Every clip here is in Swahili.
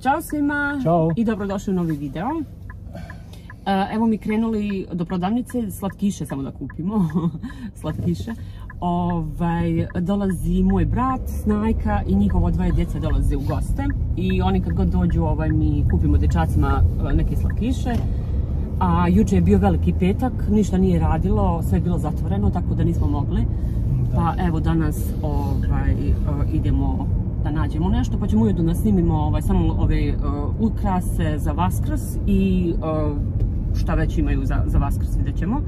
Ćao svima. Ćao. I dobrodošli u novi video. Evo mi krenuli do prodavnice, slatkiše samo da kupimo, slatkiše. Dolazi moj brat, Snajka i njihovo dvoje djece dolaze u goste. I oni kad god dođu mi kupimo dječacima neke slatkiše. A jučer je bio veliki petak, ništa nije radilo, sve je bilo zatvoreno, tako da nismo mogli. Pa evo danas idemo da nađemo nešto, pa ćemo ujedno da snimimo samo ove ukrase za Vaskrs i šta već imaju za Vaskrs, vidjet ćemo.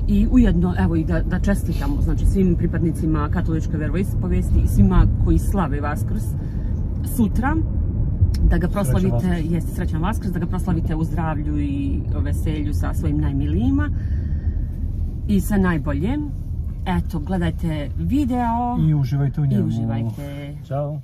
I ujedno evo i da čestitamo, znači svim pripadnicima katoličke veroispovesti i svima koji slave Vaskrs sutra, da ga proslavite, jeste srećan Vaskrs, da ga proslavite u zdravlju i veselju sa svojim najmilijima i sve najbolje. Eto, gledajte video i uživajte u njemu. I uživajte. Ćao.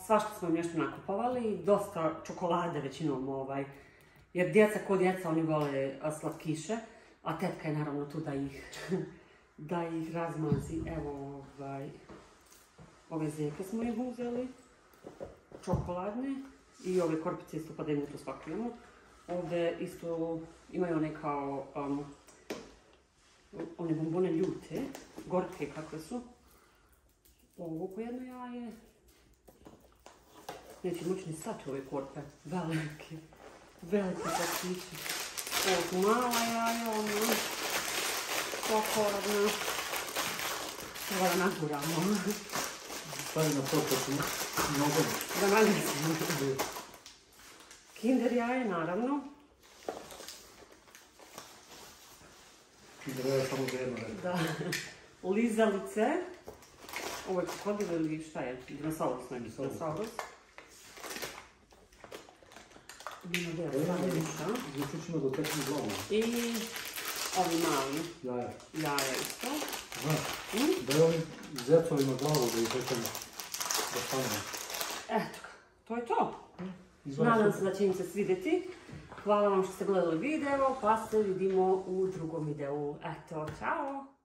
svašta smo im nešto nakupovali, dosta čokolade većinom, jer djeca ko djeca, oni vole slatkiše, a tetka je naravno tu da ih razmazi. Evo, ove zeke smo im uzeli, čokoladne, i ove korpice isto pa da im u to spakujemo. Ovdje isto imaju one kao, one bombone ljute, gorke kakve su. Ovo po jedno jaje. Neće moći ni stati ove korpe, velike slatkići. Ovo su mala jaja, ono, čokoladna. Treba da naguramo. Stavi na to što su nogom. Da naglasimo. Kinder jaje, naravno. Kinder jaje samo za jedno reći. Da. Lizalice. Ovo je krokodil ili šta je? Dinosaurus, ne bi dinosaurus. Zvučić ima do teknu glavu. I ovi mali. Jaja. Jaja isto. Da je ovim zecovima glavu da ih rekamo da stanemo. Eto, to je to. Nadam se da će im se svidjeti. Hvala vam što ste gledali video, pa se vidimo u drugom videu. Eto, čao!